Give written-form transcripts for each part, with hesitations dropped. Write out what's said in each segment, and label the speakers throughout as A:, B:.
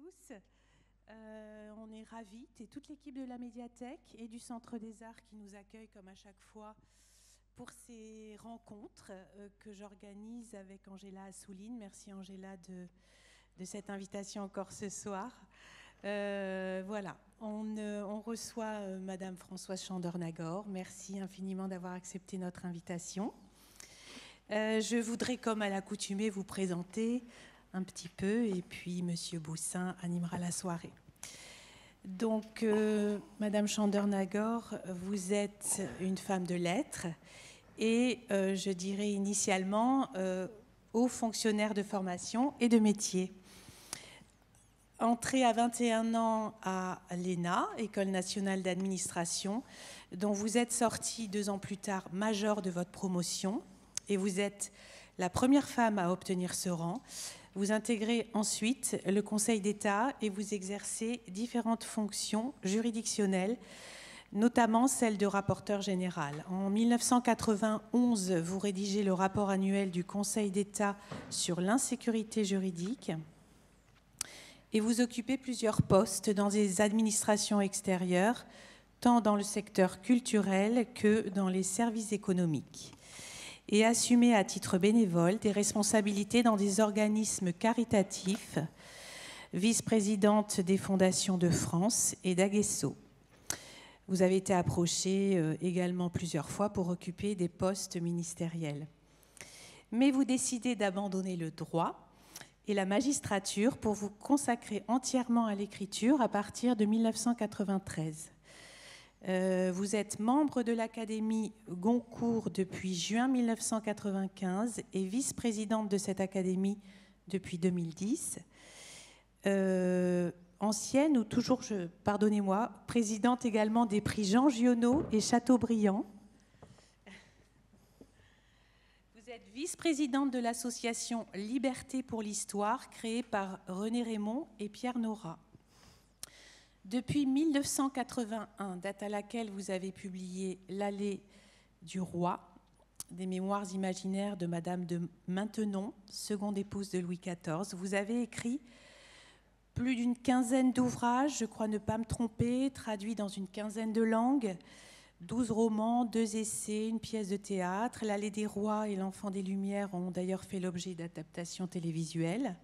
A: tous. On est ravis, et toute l'équipe de la médiathèque et du Centre des Arts qui nous accueille comme à chaque fois pour ces rencontres que j'organise avec Angela Assouline. Merci Angela de cette invitation encore ce soir. Voilà, on reçoit Madame Françoise Chandor-Nagor. Merci infiniment d'avoir accepté notre invitation. Je voudrais, comme à l'accoutumée, vous présenter un petit peu, et puis Monsieur Boussin animera la soirée. Donc, Madame Chandor-Nagor, vous êtes une femme de lettres et, je dirais initialement, haut fonctionnaire de formation et de métier. Entrée à 21 ans à l'ENA, École nationale d'administration, dont vous êtes sortie 2 ans plus tard major de votre promotion, et vous êtes la première femme à obtenir ce rang. Vous intégrez ensuite le Conseil d'État et vous exercez différentes fonctions juridictionnelles, notamment celle de rapporteur général. En 1991, vous rédigez le rapport annuel du Conseil d'État sur l'insécurité juridique et vous occupez plusieurs postes dans des administrations extérieures, tant dans le secteur culturel que dans les services économiques, et assumé à titre bénévole des responsabilités dans des organismes caritatifs, vice-présidente des fondations de France et d'Aguesso. Vous avez été approchée également plusieurs fois pour occuper des postes ministériels. Mais vous décidez d'abandonner le droit et la magistrature pour vous consacrer entièrement à l'écriture à partir de 1993. Vous êtes membre de l'Académie Goncourt depuis juin 1995 et vice-présidente de cette académie depuis 2010. Ancienne ou toujours, pardonnez-moi, présidente également des prix Jean Giono et Chateaubriand. Vous êtes vice-présidente de l'association Liberté pour l'Histoire, créée par René Raymond et Pierre Nora. Depuis 1981, date à laquelle vous avez publié L'Allée du Roi, des mémoires imaginaires de Madame de Maintenon, seconde épouse de Louis XIV, vous avez écrit plus d'une quinzaine d'ouvrages, je crois ne pas me tromper, traduits dans une quinzaine de langues, 12 romans, 2 essais, une pièce de théâtre. L'Allée des Rois et L'Enfant des Lumières ont d'ailleurs fait l'objet d'adaptations télévisuelles.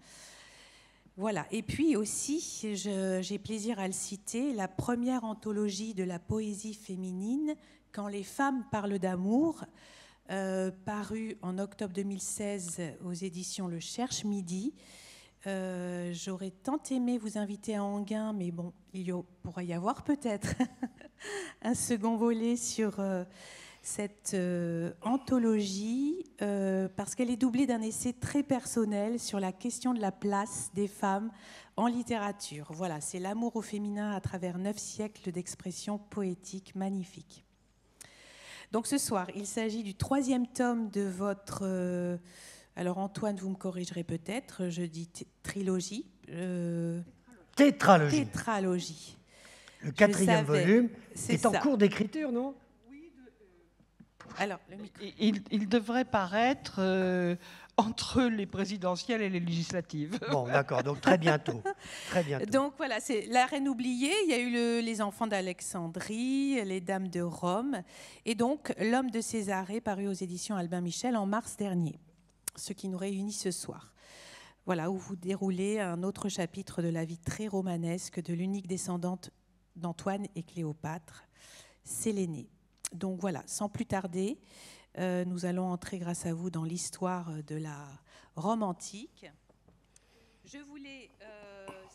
A: Voilà. Et puis aussi, j'ai plaisir à le citer, la première anthologie de la poésie féminine, Quand les femmes parlent d'amour, parue en octobre 2016 aux éditions Le Cherche Midi. J'aurais tant aimé vous inviter à Enghien, mais bon, pourra y avoir peut-être un second volet sur cette anthologie, parce qu'elle est doublée d'un essai très personnel sur la question de la place des femmes en littérature. Voilà, c'est l'amour au féminin à travers 9 siècles d'expression poétique magnifique. Donc ce soir, il s'agit du 3e tome de votre... alors Antoine, vous me corrigerez peut-être, je dis trilogie.
B: Tétralogie.
A: Tétralogie.
B: Le 4e volume est en cours d'écriture, non ?
A: Alors, le micro.
C: Il devrait paraître entre les présidentielles et les législatives.
B: Bon, d'accord, donc très bientôt. Très bientôt.
A: Donc voilà, c'est La Reine oubliée, il y a eu Les Enfants d'Alexandrie, Les Dames de Rome, et donc L'Homme de Césarée, paru aux éditions Albin Michel en mars dernier, ce qui nous réunit ce soir. Voilà, où vous déroulez un autre chapitre de la vie très romanesque de l'unique descendante d'Antoine et Cléopâtre, Sélénée. Donc voilà, sans plus tarder, nous allons entrer grâce à vous dans l'histoire de la Rome antique. Je voulais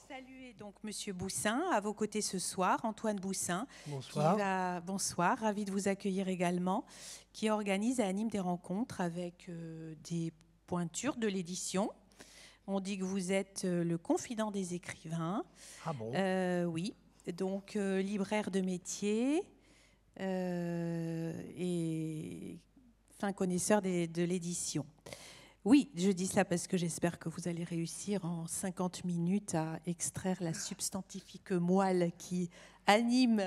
A: saluer donc Monsieur Boussin à vos côtés ce soir, Antoine Boussin.
B: Bonsoir.
A: Bonsoir, ravi de vous accueillir également, qui organise et anime des rencontres avec des pointures de l'édition. On dit que vous êtes le confident des écrivains.
B: Ah bon ?
A: Oui, donc libraire de métier. Et fin connaisseur de l'édition. Oui, je dis ça parce que j'espère que vous allez réussir en 50 minutes à extraire la substantifique moelle qui anime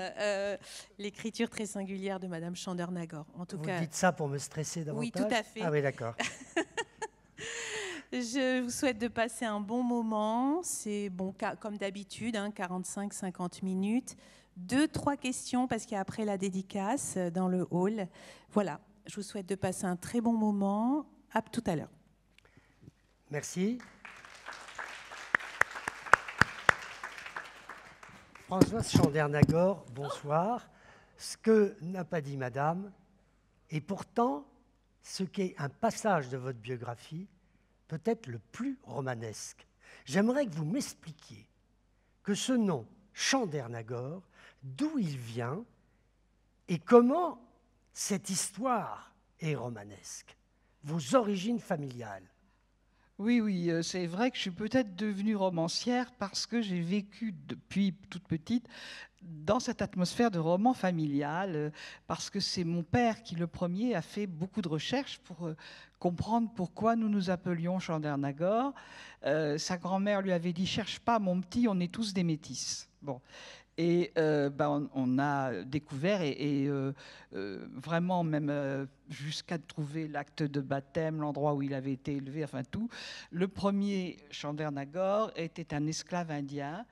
A: l'écriture très singulière de Madame Chandor-Nagor. En tout cas,
B: vous dites ça pour me stresser davantage ?
A: Oui, tout à fait.
B: Ah oui, d'accord.
A: Je vous souhaite de passer un bon moment. C'est bon, comme d'habitude, 45-50 minutes. 2-3 questions parce qu'il y a après la dédicace dans le hall. Voilà, je vous souhaite de passer un très bon moment. À tout à l'heure.
B: Merci. Françoise Chandernagor, bonsoir. Ce que n'a pas dit Madame, et pourtant, ce qu'est un passage de votre biographie, peut-être le plus romanesque. J'aimerais que vous m'expliquiez que ce nom, Chandernagor, d'où il vient et comment cette histoire est romanesque, vos origines familiales.
C: Oui, c'est vrai que je suis peut-être devenue romancière parce que j'ai vécu depuis toute petite dans cette atmosphère de roman familial, parce que c'est mon père qui, le premier, a fait beaucoup de recherches pour comprendre pourquoi nous nous appelions Chandernagor. Sa grand-mère lui avait dit « Cherche pas, mon petit, on est tous des métis ». Bon. Et on a découvert, vraiment même jusqu'à trouver l'acte de baptême, l'endroit où il avait été élevé, enfin tout. Le premier Chandernagor était un esclave indien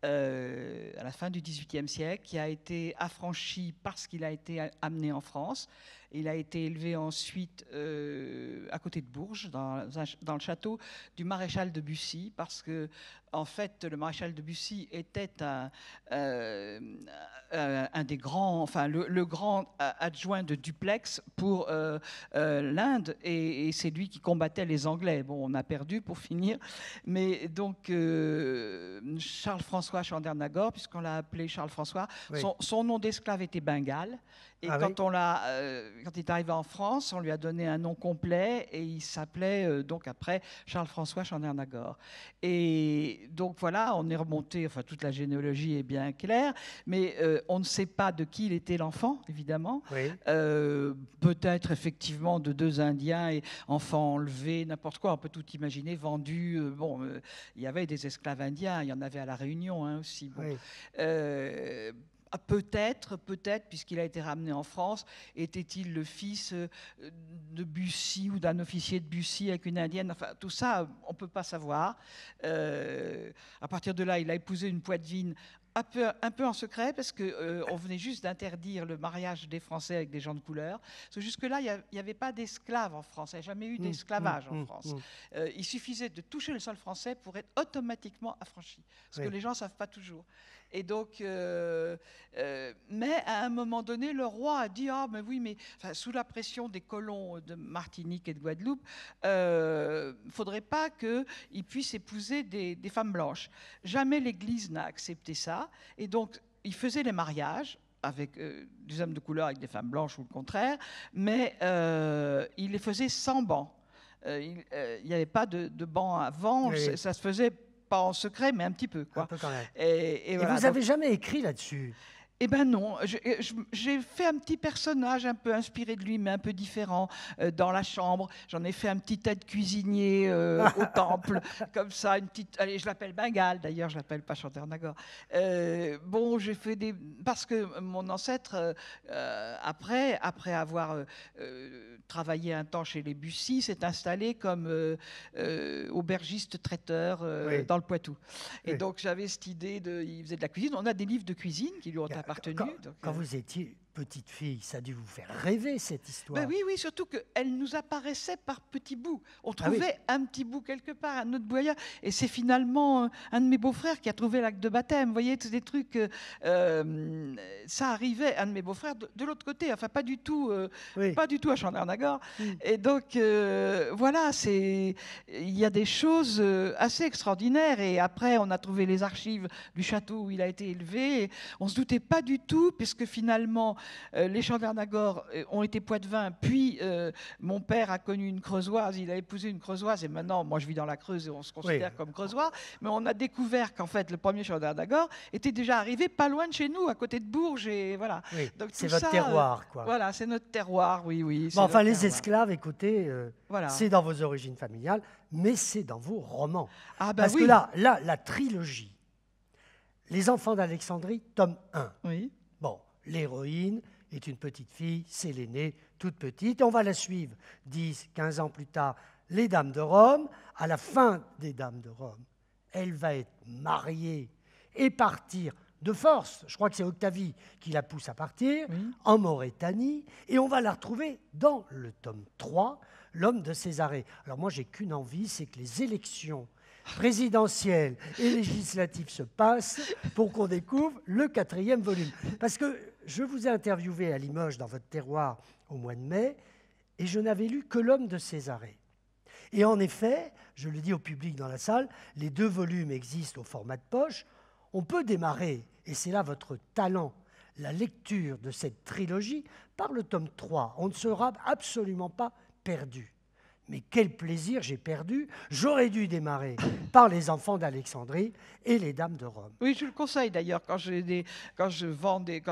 C: à la fin du XVIIIe siècle, qui a été affranchi parce qu'il a été amené en France. Il a été élevé ensuite à côté de Bourges, dans le château du maréchal de Bussy, parce que, en fait, le maréchal de Bussy était un des grands, enfin, le grand adjoint de Dupleix pour l'Inde, et c'est lui qui combattait les Anglais. Bon, on a perdu pour finir, mais donc Charles-François Chandernagor, puisqu'on l'a appelé Charles-François, oui. Son nom d'esclave était Bengale. Et quand il est arrivé en France, on lui a donné un nom complet et il s'appelait donc après Charles-François Chandernagor. Et donc voilà, on est remonté, enfin toute la généalogie est bien claire, mais on ne sait pas de qui il était l'enfant, évidemment. Oui. Peut-être effectivement de 2 Indiens et enfants enlevés, n'importe quoi, on peut tout imaginer, vendus. Il y avait des esclaves indiens, il y en avait à La Réunion aussi. Bon. Oui. Peut-être, puisqu'il a été ramené en France, était-il le fils de Bussy ou d'un officier de Bussy avec une indienne? Enfin, tout ça, on ne peut pas savoir. À partir de là, il a épousé une Poitevine un peu en secret, parce qu'on venait juste d'interdire le mariage des Français avec des gens de couleur. Parce que jusque-là, il n'y avait pas d'esclaves en France. Il n'y a jamais eu d'esclavage en France. Il suffisait de toucher le sol français pour être automatiquement affranchi. Parce que les gens ne savent pas toujours. Et donc, mais à un moment donné, le roi a dit « Ah, mais oui, mais enfin, sous la pression des colons de Martinique et de Guadeloupe, il ne faudrait pas qu'il puisse épouser des femmes blanches. » Jamais l'Église n'a accepté ça. Et donc, il faisait les mariages avec des hommes de couleur avec des femmes blanches ou le contraire, mais il les faisait sans banc. Il n'y avait pas de banc avant, oui. Ça se faisait pas en secret, mais un petit peu, quoi.
B: Un peu quand même.
C: Et
B: voilà, vous n'avez jamais écrit là-dessus?
C: Eh bien non, j'ai fait un petit personnage un peu inspiré de lui, mais un peu différent, dans la chambre. J'en ai fait un petit tas de cuisinier au temple, comme ça, une petite... Allez, je l'appelle Bengale, d'ailleurs, je ne l'appelle pas Chandernagor. Bon, j'ai fait des... Parce que mon ancêtre, après avoir travaillé un temps chez les Bussy, s'est installé comme aubergiste traiteur oui. dans le Poitou. Et oui. donc, j'avais cette idée il faisait de la cuisine. On a des livres de cuisine qui lui ont appartenu.
B: Quand vous étiez petite fille, ça a dû vous faire rêver, cette histoire.
C: Ben oui, surtout qu'elle nous apparaissait par petits bouts. On trouvait un petit bout quelque part, un autre bout ailleurs. Et c'est finalement un de mes beaux-frères qui a trouvé l'acte de baptême. Vous voyez, tous des trucs... ça arrivait, un de mes beaux-frères, de l'autre côté. Enfin, pas du tout à Chandernagor. Et donc, voilà, il y a des choses assez extraordinaires. Et après, on a trouvé les archives du château où il a été élevé. Et on ne se doutait pas du tout, puisque finalement, les Chandernagor ont été poitevins, puis mon père a connu une creusoise, il a épousé une creusoise, et maintenant, moi je vis dans la Creuse et on se considère comme creusois, mais on a découvert qu'en fait, le premier Chandernagor était déjà arrivé pas loin de chez nous, à côté de Bourges, et voilà.
B: Oui, c'est votre terroir, quoi.
C: Voilà, c'est notre terroir, oui.
B: Bon, enfin, les esclaves, écoutez, voilà. C'est dans vos origines familiales, mais c'est dans vos romans. Ah, ben parce que là, la trilogie, Les enfants d'Alexandrie, tome 1. Oui. Bon, l'héroïne est une petite fille, c'est l'aînée, toute petite. Et on va la suivre 10, 15 ans plus tard les Dames de Rome. À la fin des Dames de Rome, elle va être mariée et partir de force, je crois que c'est Octavie qui la pousse à partir, en Maurétanie, et on va la retrouver dans le tome 3, L'homme de Césarée. Alors moi, j'ai qu'une envie, c'est que les élections présidentielles et législatives se passent pour qu'on découvre le 4e volume. Parce que je vous ai interviewé à Limoges, dans votre terroir, au mois de mai, et je n'avais lu que L'homme de Césarée. Et en effet, je le dis au public dans la salle, les 2 volumes existent au format de poche. On peut démarrer, et c'est là votre talent, la lecture de cette trilogie par le tome 3. On ne sera absolument pas perdu. Mais quel plaisir j'ai perdu. J'aurais dû démarrer par les enfants d'Alexandrie et les Dames de Rome.
C: Oui, je le conseille d'ailleurs quand je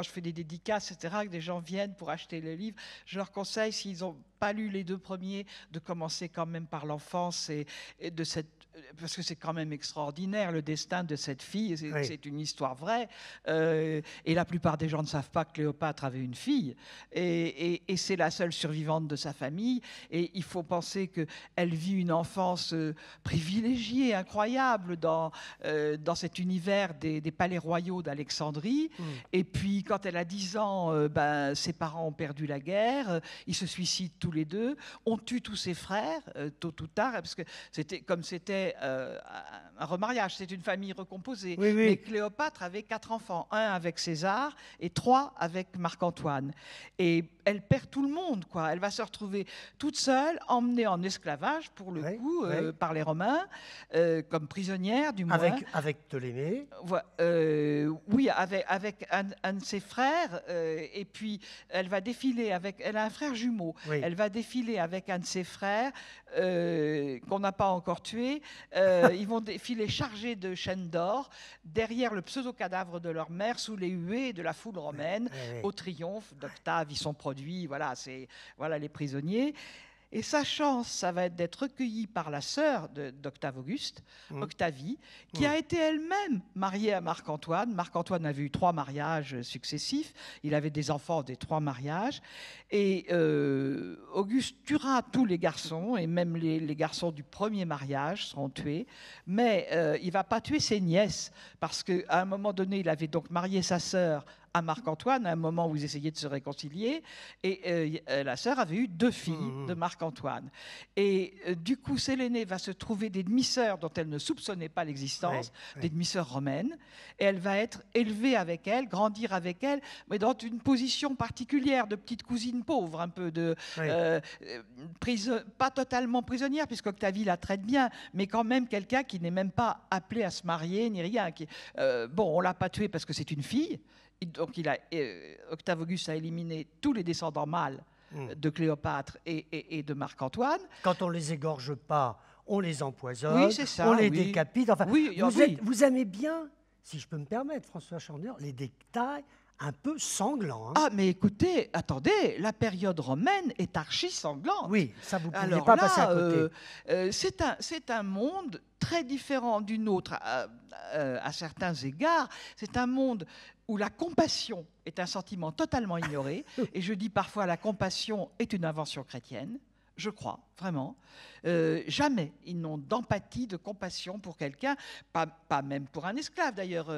C: fais des dédicaces, etc., que des gens viennent pour acheter le livre, je leur conseille, s'ils n'ont pas lu les 2 premiers, de commencer quand même par l'enfance et de cette, parce que c'est quand même extraordinaire le destin de cette fille, c'est une histoire vraie, et la plupart des gens ne savent pas que Cléopâtre avait une fille, et c'est la seule survivante de sa famille, et il faut penser qu'elle vit une enfance privilégiée, incroyable, dans cet univers des palais royaux d'Alexandrie, et puis quand elle a 10 ans, ses parents ont perdu la guerre, ils se suicident tous les 2, on tue tous ses frères, tôt ou tard, parce que c'était un remariage, c'est une famille recomposée.
B: Oui, oui.
C: Mais Cléopâtre avait 4 enfants, 1 avec César et 3 avec Marc-Antoine. Et elle perd tout le monde, quoi. Elle va se retrouver toute seule, emmenée en esclavage, pour le coup, par les Romains, comme prisonnière, du moins.
B: Avec Ptolémée.
C: Oui, avec un de ses frères. Et puis, elle va défiler avec... Elle a un frère jumeau.
B: Oui.
C: Elle va défiler avec un de ses frères, qu'on n'a pas encore tué. Ils vont défiler chargés de chaînes d'or, derrière le pseudo-cadavre de leur mère, sous les huées de la foule romaine, au triomphe d'Octave. Ils sont produits, voilà les prisonniers. Et sa chance, ça va être d'être recueillie par la sœur d'Octave Auguste, Octavie, qui a été elle-même mariée à Marc-Antoine. Marc-Antoine avait eu 3 mariages successifs. Il avait des enfants des 3 mariages. Et Auguste tuera tous les garçons, et même les garçons du premier mariage seront tués. Mais il ne va pas tuer ses nièces, parce qu'à un moment donné, il avait donc marié sa sœur à Marc-Antoine, à un moment où ils essayaient de se réconcilier, et la sœur avait eu 2 filles de Marc-Antoine. Et du coup, Sélénée va se trouver des demi-sœurs dont elle ne soupçonnait pas l'existence, des demi-sœurs romaines, et elle va être élevée avec elle, grandir avec elle, mais dans une position particulière de petite cousine pauvre, un peu de pas totalement prisonnière, puisqu'Octavie la traite bien, mais quand même quelqu'un qui n'est même pas appelé à se marier, ni rien. On ne l'a pas tuée parce que c'est une fille. Donc Octave Auguste a éliminé tous les descendants mâles de Cléopâtre et de Marc-Antoine.
B: Quand on ne les égorge pas, on les empoisonne,
C: oui, c'est ça,
B: on les décapite. Enfin,
C: oui,
B: vous aimez bien, si je peux me permettre, François Chandeur, les détails un peu sanglants. Hein.
C: Ah, mais écoutez, attendez, la période romaine est archi sanglante.
B: Oui, ça vous ne pouviez pas passer à côté.
C: C'est un monde très différent d'une autre à certains égards. C'est un monde où la compassion est un sentiment totalement ignoré, et je dis parfois la compassion est une invention chrétienne, je crois, vraiment. Jamais ils n'ont d'empathie, de compassion pour quelqu'un, pas même pour un esclave d'ailleurs,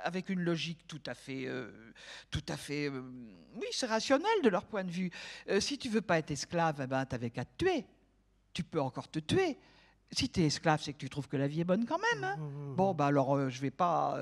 C: avec une logique tout à fait oui, c'est rationnel de leur point de vue. Si tu veux pas être esclave, tu n'avais qu'à te tuer. Tu peux encore te tuer. Si tu es esclave, c'est que tu trouves que la vie est bonne quand même. Hein. Bon, alors je ne vais pas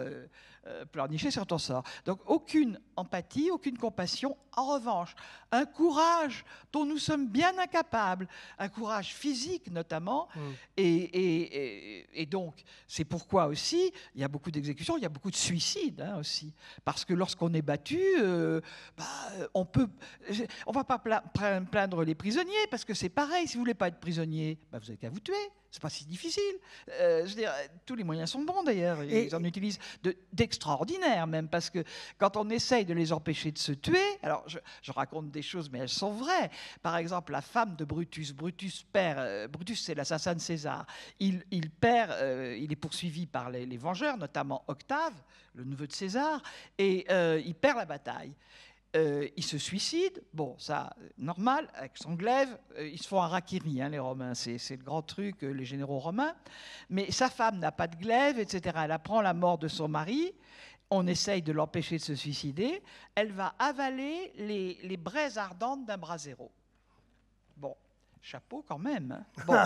C: pleurnicher sur ton sort. Donc, aucune empathie, aucune compassion. En revanche, un courage dont nous sommes bien incapables, un courage physique notamment. Et donc, c'est pourquoi aussi, il y a beaucoup d'exécutions, il y a beaucoup de suicides aussi. Parce que lorsqu'on est battu, on ne va pas plaindre les prisonniers, parce que c'est pareil, si vous ne voulez pas être prisonnier, vous n'avez qu'à vous tuer. C'est pas si difficile. Je veux dire, tous les moyens sont bons d'ailleurs. Ils en utilisent d'extraordinaires même, parce que quand on essaye de les empêcher de se tuer, alors je raconte des choses, mais elles sont vraies. Par exemple, la femme de Brutus. Brutus c'est l'assassin de César. Il est poursuivi par les vengeurs, notamment Octave, le neveu de César, et il perd la bataille. Ils se suicident, bon, ça, normal, avec son glaive, ils se font un harakiri, les Romains, c'est le grand truc, les généraux romains, mais sa femme n'a pas de glaive, etc. Elle apprend la mort de son mari, on essaye de l'empêcher de se suicider, elle va avaler les braises ardentes d'un brasero. Bon, chapeau quand même. Bon.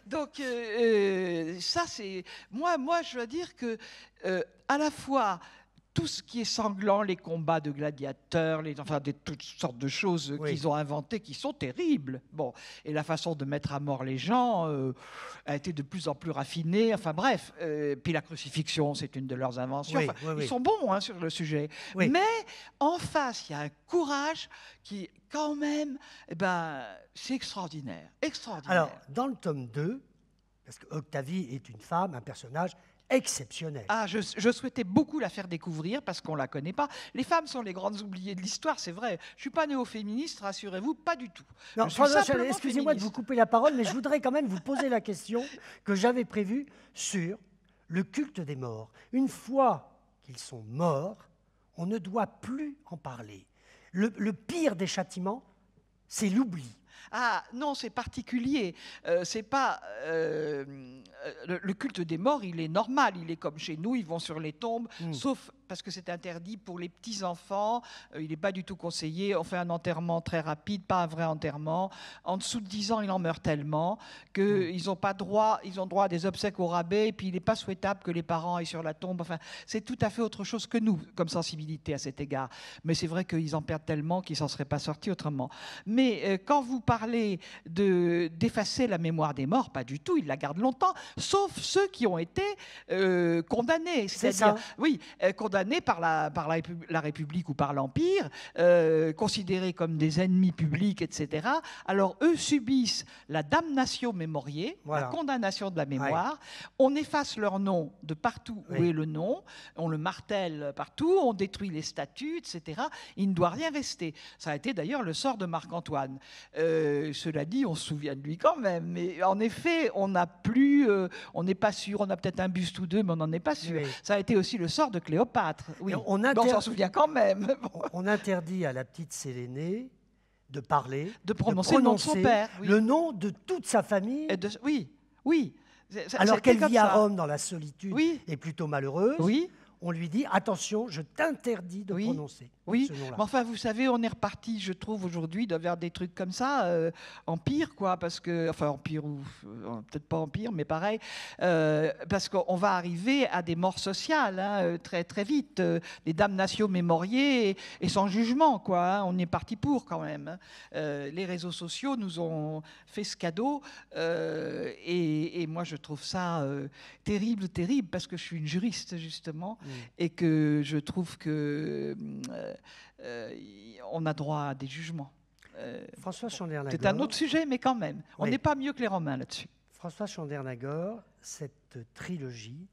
C: Donc, ça, c'est... Moi, je dois dire que, à la fois... tout ce qui est sanglant, les combats de gladiateurs, toutes sortes de choses qu'ils ont inventées qui sont terribles. Bon, et la façon de mettre à mort les gens a été de plus en plus raffinée. Enfin bref, puis la crucifixion, c'est une de leurs inventions. Ils sont bons sur le sujet. Oui. Mais en face, il y a un courage qui, quand même, c'est extraordinaire. Extraordinaire.
B: Alors, dans le tome 2, parce qu'Octavie est une femme, un personnage exceptionnelle.
C: Ah, je souhaitais beaucoup la faire découvrir parce qu'on ne la connaît pas. Les femmes sont les grandes oubliées de l'histoire, c'est vrai. Je ne suis pas néo-féministe, rassurez-vous, pas du tout.
B: Non, excusez-moi de vous couper la parole, mais je voudrais quand même vous poser la question que j'avais prévue sur le culte des morts. Une fois qu'ils sont morts, on ne doit plus en parler. Le pire des châtiments, c'est l'oubli.
C: Ah non, c'est particulier. C'est pas le culte des morts, il est normal. Il est comme chez nous, ils vont sur les tombes, sauf parce que c'est interdit pour les petits enfants. Il n'est pas du tout conseillé. On fait un enterrement très rapide, pas un vrai enterrement. En dessous de 10 ans, il en meurt tellement qu'ils ont pas droit. Ils ont droit à des obsèques au rabais. Et puis il n'est pas souhaitable que les parents aillent sur la tombe. Enfin, c'est tout à fait autre chose que nous comme sensibilité à cet égard. Mais c'est vrai qu'ils en perdent tellement qu'ils s'en seraient pas sortis autrement. Mais quand vous parler d'effacer la mémoire des morts, pas du tout, ils la gardent longtemps, sauf ceux qui ont été condamnés, c'est-à-dire condamnés par la République ou par l'Empire, considérés comme des ennemis publics, etc. Alors eux subissent la damnatio mémoriae, la condamnation de la mémoire. On efface leur nom de partout où est le nom, on le martèle partout, on détruit les statues, etc. Il ne doit rien rester. Ça a été d'ailleurs le sort de Marc-Antoine. Cela dit, on se souvient de lui quand même. Mais en effet, on n'a plus, on n'est pas sûr, on a peut-être un buste ou deux, mais on n'en est pas sûr. Oui. Ça a été aussi le sort de Cléopâtre. Oui. On s'en souvient quand même.
B: On interdit à la petite Sélénée de parler,
C: de prononcer le nom de son père,
B: le nom de toute sa famille.
C: Oui.
B: Alors qu'elle vit à Rome dans la solitude et plutôt malheureuse. Oui. On lui dit, attention, je t'interdis de prononcer ce nom-là.
C: Mais enfin, vous savez, on est reparti, je trouve, aujourd'hui, vers des trucs comme ça, empire, quoi, parce que, enfin, empire, ou peut-être pas empire, mais pareil, parce qu'on va arriver à des morts sociales, très, très vite, des damnatio mémoriae et sans jugement, quoi, on est parti pour, quand même. Les réseaux sociaux nous ont fait ce cadeau, et moi, je trouve ça terrible, parce que je suis une juriste, justement, et que je trouve que on a droit à des jugements.
B: François Chandernagor.
C: C'est un autre sujet, mais quand même. On n'est pas mieux que les Romains là-dessus.
B: François Chandernagor, cette trilogie,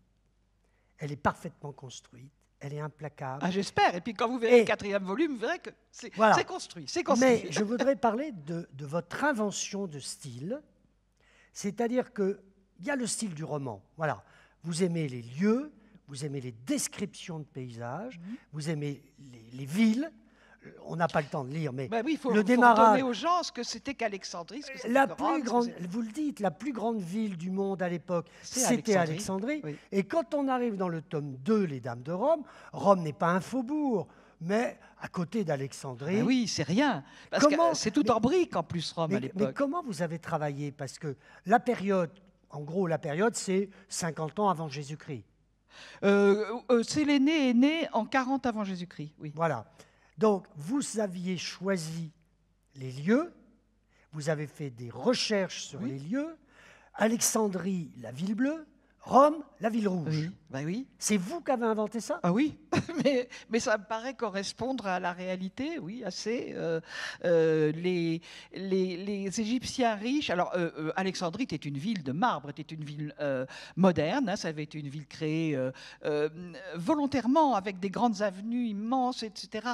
B: elle est parfaitement construite, elle est implacable.
C: Ah, j'espère. Et puis quand vous verrez le 4e volume, vous verrez que c'est construit.
B: Mais je voudrais parler de votre invention de style, c'est-à-dire qu'il y a le style du roman. Voilà. Vous aimez les lieux, vous aimez les descriptions de paysages, vous aimez les villes. On n'a pas le temps de lire, mais
C: il faut
B: le démarrage.
C: Donner aux gens ce que c'était qu'Alexandrie.
B: Vous le dites, la plus grande ville du monde à l'époque, c'était Alexandrie. Oui. Et quand on arrive dans le tome 2, Les Dames de Rome, Rome n'est pas un faubourg, mais à côté d'Alexandrie.
C: Oui, c'est rien. Parce que c'est tout en briques en plus, Rome, à l'époque.
B: Mais comment vous avez travaillé? Parce que la période, c'est 50 ans avant Jésus-Christ.
C: Sélénée est née en 40 avant Jésus-Christ, oui.
B: Voilà. Donc, vous aviez choisi les lieux, vous avez fait des recherches sur les lieux. Alexandrie, la ville bleue. Rome, la ville rouge.
C: Oui.
B: C'est vous qui avez inventé ça?
C: Ah oui, mais ça me paraît correspondre à la réalité, oui, assez. Les Égyptiens riches... Alors, Alexandrie était une ville de marbre, était une ville moderne, ça avait été une ville créée volontairement, avec des grandes avenues immenses, etc.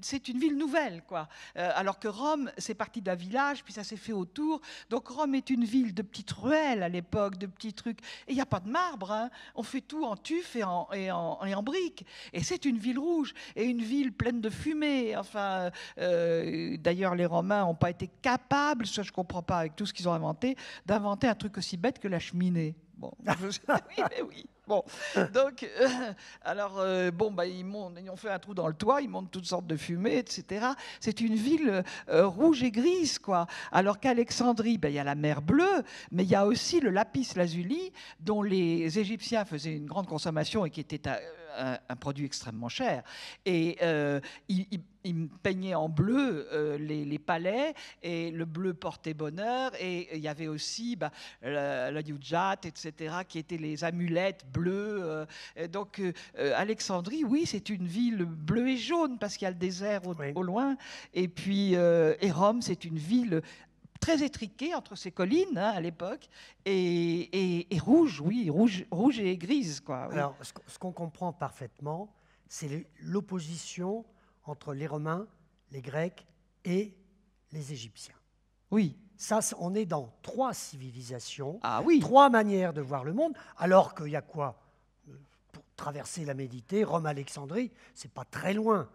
C: C'est une ville nouvelle, quoi. Alors que Rome, c'est parti d'un village, puis ça s'est fait autour. Donc Rome est une ville de petites ruelles à l'époque, de petits trucs. Et il n'y a pas de marbre, hein. On fait tout en tuf et en briques. Et c'est une ville rouge, et une ville pleine de fumée. Enfin, d'ailleurs, les Romains n'ont pas été capables, ça je ne comprends pas avec tout ce qu'ils ont inventé, d'inventer un truc aussi bête que la cheminée. Bon, oui, mais oui. Bon, donc, ils ont fait un trou dans le toit, ils montent toutes sortes de fumées, etc. C'est une ville rouge et grise, quoi. Alors qu'Alexandrie, il y a la mer Bleue, mais il y a aussi le lapis lazuli, dont les Égyptiens faisaient une grande consommation et qui était un produit extrêmement cher. Et ils peignaient en bleu les palais, et le bleu portait bonheur, et il y avait aussi la Yujat, etc., qui étaient les amulettes bleues. Donc Alexandrie, oui, c'est une ville bleue et jaune, parce qu'il y a le désert au loin, et puis et Rome, c'est une ville très étriquée entre ces collines, à l'époque, et rouge, oui, rouge et grise, quoi. Oui.
B: Alors, ce qu'on comprend parfaitement, c'est l'opposition entre les Romains, les Grecs et les Égyptiens.
C: Oui.
B: Ça, on est dans 3 civilisations,
C: ah, oui.
B: 3 manières de voir le monde, alors qu'il y a quoi? Pour traverser la Méditerranée, Rome-Alexandrie, c'est pas très loin.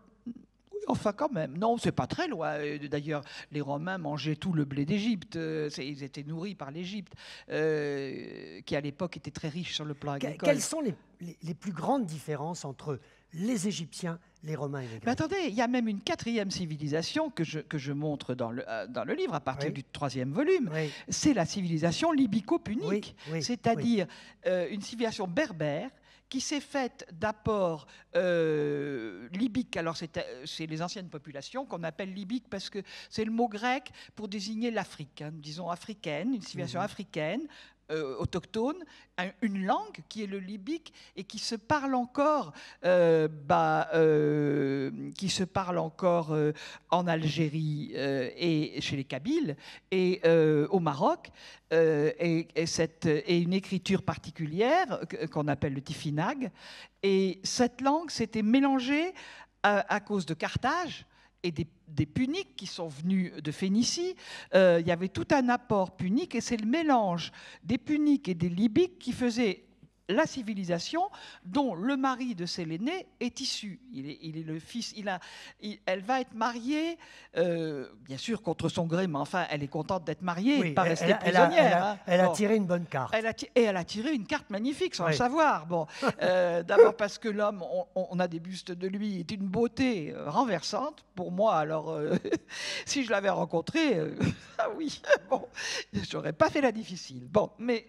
C: Enfin, quand même. Non, c'est pas très loin. D'ailleurs, les Romains mangeaient tout le blé d'Égypte. Ils étaient nourris par l'Égypte, qui à l'époque était très riche sur le plan agricole.
B: Quelles sont les plus grandes différences entre les Égyptiens, les Romains et les Grecs?
C: Mais attendez, il y a même une 4e civilisation que je montre dans le livre, à partir du 3e volume.
B: Oui.
C: C'est la civilisation libyco-punique.
B: Oui.
C: C'est-à-dire une civilisation berbère qui s'est faite d'apports libyques. Alors, c'est les anciennes populations qu'on appelle libyques parce que c'est le mot grec pour désigner l'Afrique, hein, disons africaine, une civilisation africaine, autochtone, une langue qui est le libyque et qui se parle encore, en Algérie et chez les Kabyles et au Maroc, et une écriture particulière qu'on appelle le tifinagh. Et cette langue s'était mélangée à cause de Carthage et des Puniques qui sont venus de Phénicie. Il y avait tout un apport punique, et c'est le mélange des Puniques et des Libyques qui faisait la civilisation dont le mari de Sélénée est issu. Il est le fils. Elle va être mariée, bien sûr contre son gré, mais enfin, elle est contente d'être mariée,
B: oui,
C: pas rester prisonnière.
B: Elle a tiré une bonne carte.
C: Elle a tiré une carte magnifique, sans le savoir. Bon, d'abord parce que l'homme, on a des bustes de lui, est une beauté renversante. Pour moi, alors, si je l'avais rencontré, ah oui, bon, j'aurais pas fait la difficile. Bon, mais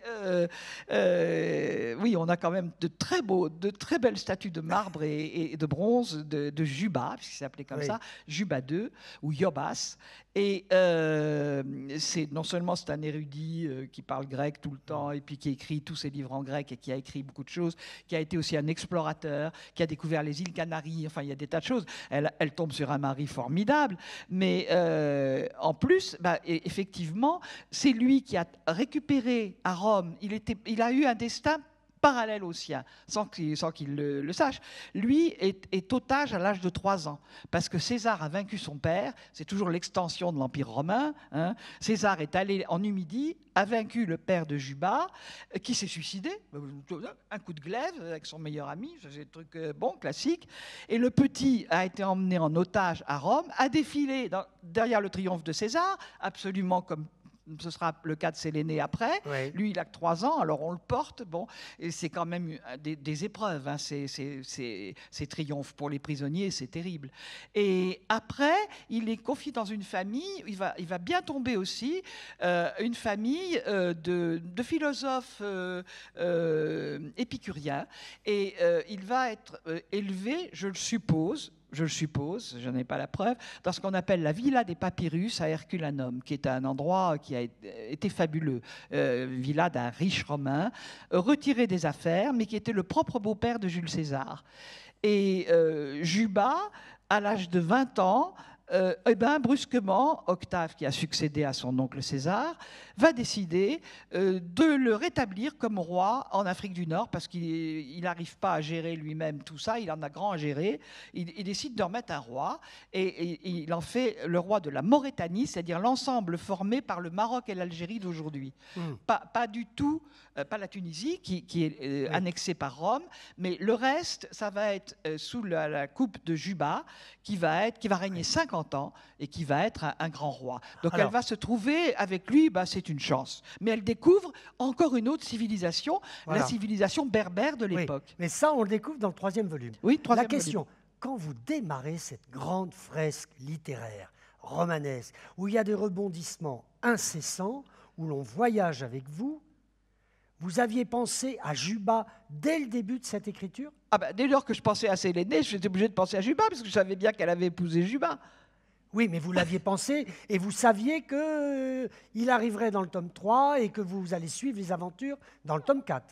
C: oui, on a quand même de très belles statues de marbre et de bronze de Juba, puisqu'il s'appelait comme ça, Juba II, ou Iobas. Et non seulement c'est un érudit qui parle grec tout le temps, et puis qui écrit tous ses livres en grec, et qui a écrit beaucoup de choses, qui a été aussi un explorateur, qui a découvert les îles Canaries, enfin il y a des tas de choses. Elle tombe sur un mari formidable, mais en plus, effectivement, c'est lui qui a récupéré à Rome, il a eu un destin parallèle au sien, sans qu'il le sache. Lui est otage à l'âge de 3 ans, parce que César a vaincu son père, c'est toujours l'extension de l'Empire romain, hein. César est allé en Numidie, a vaincu le père de Juba, qui s'est suicidé, un coup de glaive avec son meilleur ami, c'est un truc classique, et le petit a été emmené en otage à Rome, a défilé derrière le triomphe de César, absolument comme ce sera le cas de Sélénée après. Oui. Lui, il a que 3 ans, alors on le porte. Bon, et c'est quand même des épreuves, hein, ces triomphes pour les prisonniers, c'est terrible. Et après, il est confié dans une famille, il va bien tomber aussi, une famille de philosophes épicuriens. Et il va être élevé, je le suppose, je n'en ai pas la preuve, dans ce qu'on appelle la Villa des Papyrus à Herculanum, qui est un endroit qui a été fabuleux. Villa d'un riche romain, retiré des affaires, mais qui était le propre beau-père de Jules César. Et Juba, à l'âge de 20 ans, eh ben, brusquement, Octave, qui a succédé à son oncle César, va décider de le rétablir comme roi en Afrique du Nord, parce qu'il n'arrive pas à gérer lui-même tout ça, il en a grand à gérer. Il décide de remettre un roi, et il en fait le roi de la Mauritanie, c'est-à-dire l'ensemble formé par le Maroc et l'Algérie d'aujourd'hui. Pas du tout, pas la Tunisie, qui est annexée par Rome, mais le reste, ça va être sous la coupe de Juba, qui va régner 50 ans et qui va être un grand roi. Donc elle va se trouver avec lui, c'est une chance. Mais elle découvre encore une autre civilisation, la civilisation berbère de l'époque.
B: Oui, mais ça, on le découvre dans le 3e volume.
C: Oui, 3e
B: La question, quand vous démarrez cette grande fresque littéraire romanesque, où il y a des rebondissements incessants, où l'on voyage avec vous, vous aviez pensé à Juba dès le début de cette écriture?
C: Dès lors que je pensais à Sélénée, j'étais obligé de penser à Juba, parce que je savais bien qu'elle avait épousé Juba.
B: Oui, mais vous l'aviez pensé, et vous saviez qu'il arriverait dans le tome 3 et que vous allez suivre les aventures dans le tome 4.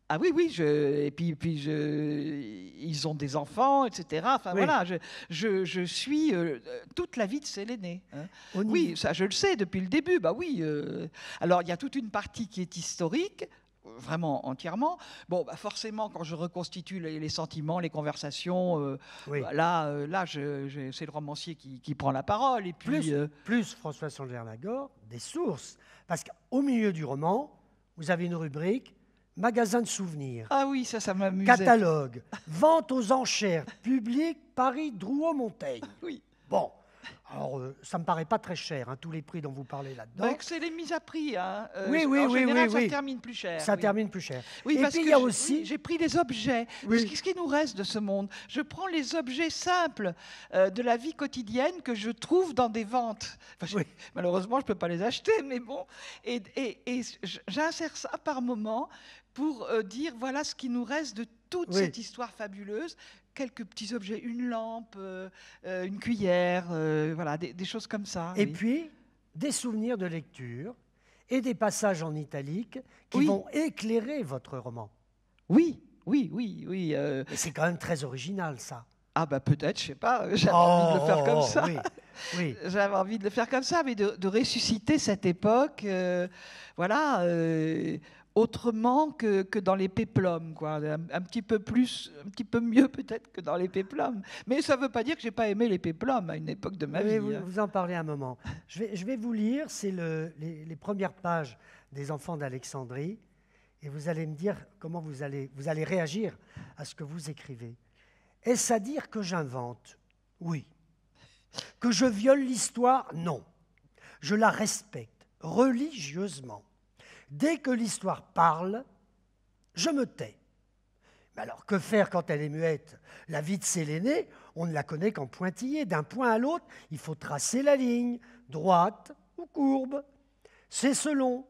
C: Ah oui, et puis ils ont des enfants, etc. Enfin voilà, je suis toute la vie de Sélénée. Hein. Oui, ça je le sais depuis le début. Bah oui. Alors il y a toute une partie qui est historique. Vraiment entièrement. Bon, forcément, quand je reconstitue les sentiments, les conversations, là, c'est le romancier qui prend la parole. Et puis,
B: plus François Chandernagor, des sources. Parce qu'au milieu du roman, vous avez une rubrique magasin de souvenirs.
C: Ah oui, ça m'amusait.
B: Catalogue, vente aux enchères, public, Paris, Drouot-Montaigne.
C: Oui.
B: Bon. Alors, ça ne me paraît pas très cher, tous les prix dont vous parlez là-dedans.
C: C'est les mises à prix. Hein.
B: Oui,
C: en général, ça termine plus cher.
B: Ça termine plus cher.
C: Oui,
B: et
C: parce
B: puis,
C: que
B: il y a aussi...
C: j'ai pris les objets. Ce qui nous reste de ce monde. Je prends les objets simples de la vie quotidienne que je trouve dans des ventes. Malheureusement, je ne peux pas les acheter, mais bon. Et j'insère ça par moment pour dire, voilà ce qui nous reste de toute cette histoire fabuleuse. Quelques petits objets, une lampe, une cuillère, voilà, des choses comme ça.
B: Et puis, des souvenirs de lecture et des passages en italique qui vont éclairer votre roman.
C: Oui.
B: Et c'est quand même très original, ça.
C: Peut-être, je ne sais pas, j'avais envie de le faire comme ça.
B: Oui.
C: J'avais envie de le faire comme ça, mais de ressusciter cette époque, autrement que dans les péplums, quoi. Un petit peu mieux peut-être que dans les péplums. Mais ça ne veut pas dire que je n'ai pas aimé les péplums à une époque de ma vie.
B: Vous en parlez un moment. Je vais vous lire, c'est les premières pages des Enfants d'Alexandrie, et vous allez me dire comment vous allez réagir à ce que vous écrivez. Est-ce à dire que j'invente? Oui. Que je viole l'histoire? Non. Je la respecte religieusement. Dès que l'histoire parle, je me tais. Mais alors, que faire quand elle est muette? La vie de Sélénée, on ne la connaît qu'en pointillé. D'un point à l'autre, il faut tracer la ligne, droite ou courbe. C'est selon.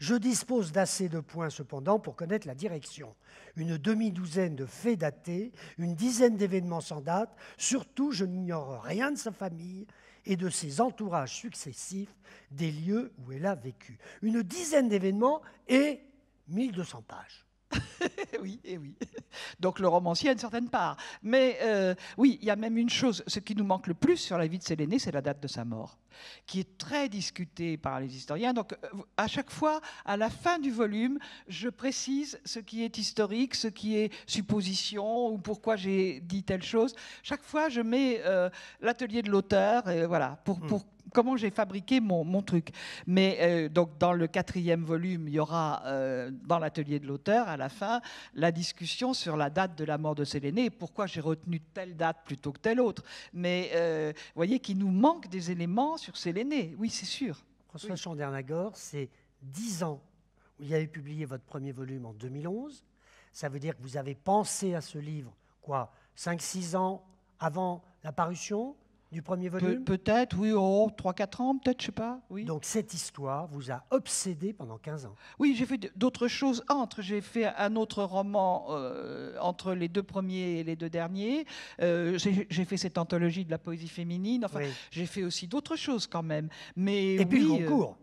B: Je dispose d'assez de points, cependant, pour connaître la direction. Une demi-douzaine de faits datés, une dizaine d'événements sans date. Surtout, je n'ignore rien de sa famille et de ses entourages successifs des lieux où elle a vécu. Une dizaine d'événements et 1200 pages.
C: Oui. Donc le romancier a une certaine part. Mais oui, il y a même une chose, ce qui nous manque le plus sur la vie de Sélénée, c'est la date de sa mort, qui est très discutée par les historiens. Donc à chaque fois, à la fin du volume, je précise ce qui est historique, ce qui est supposition, ou pourquoi j'ai dit telle chose. Chaque fois, je mets l'atelier de l'auteur, voilà, pour comment j'ai fabriqué mon truc. Mais donc dans le 4e volume, il y aura dans l'atelier de l'auteur, à la fin, la discussion sur la date de la mort de Sélénée et pourquoi j'ai retenu telle date plutôt que telle autre. Mais vous voyez qu'il nous manque des éléments sur Sélénée, oui, c'est sûr.
B: François Chandernagor, c'est 10 ans. Vous avez publié votre premier volume en 2011. Ça veut dire que vous avez pensé à ce livre, 5-6 ans avant la parution du premier volume?
C: Peut-être, oui, 3-4 ans, peut-être, je ne sais pas. Oui.
B: Donc cette histoire vous a obsédé pendant 15 ans.
C: Oui, j'ai fait d'autres choses entre. J'ai fait un autre roman entre les 2 premiers et les 2 derniers. J'ai fait cette anthologie de la poésie féminine. Enfin, j'ai fait aussi d'autres choses quand même. Mais
B: et puis le concours.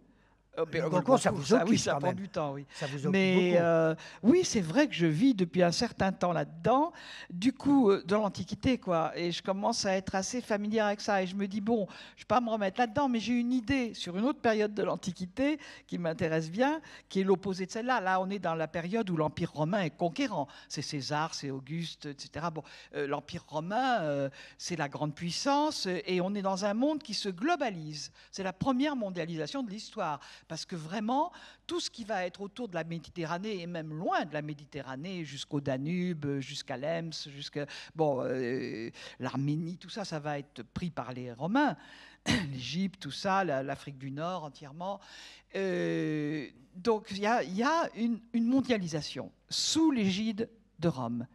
B: Algonquin, ça vous occupe
C: oui, ça
B: quand
C: prend
B: même.
C: du temps, oui.
B: Ça vous occupe
C: Mais
B: beaucoup.
C: oui, c'est vrai que je vis depuis un certain temps là-dedans, du coup, dans l'Antiquité, quoi. Et je commence à être assez familière avec ça. Et je me dis, bon, je ne vais pas me remettre là-dedans, mais j'ai une idée sur une autre période de l'Antiquité qui m'intéresse bien, qui est l'opposé de celle-là. Là, on est dans la période où l'Empire romain est conquérant. C'est César, c'est Auguste, etc. Bon, l'Empire romain, c'est la grande puissance, et on est dans un monde qui se globalise. C'est la première mondialisation de l'histoire. Parce que vraiment, tout ce qui va être autour de la Méditerranée, et même loin de la Méditerranée, jusqu'au Danube, jusqu'à l'Ems, jusqu'à l'Arménie, tout ça, ça va être pris par les Romains. L'Égypte, tout ça, l'Afrique du Nord entièrement. Donc il y a une mondialisation sous l'égide de Rome.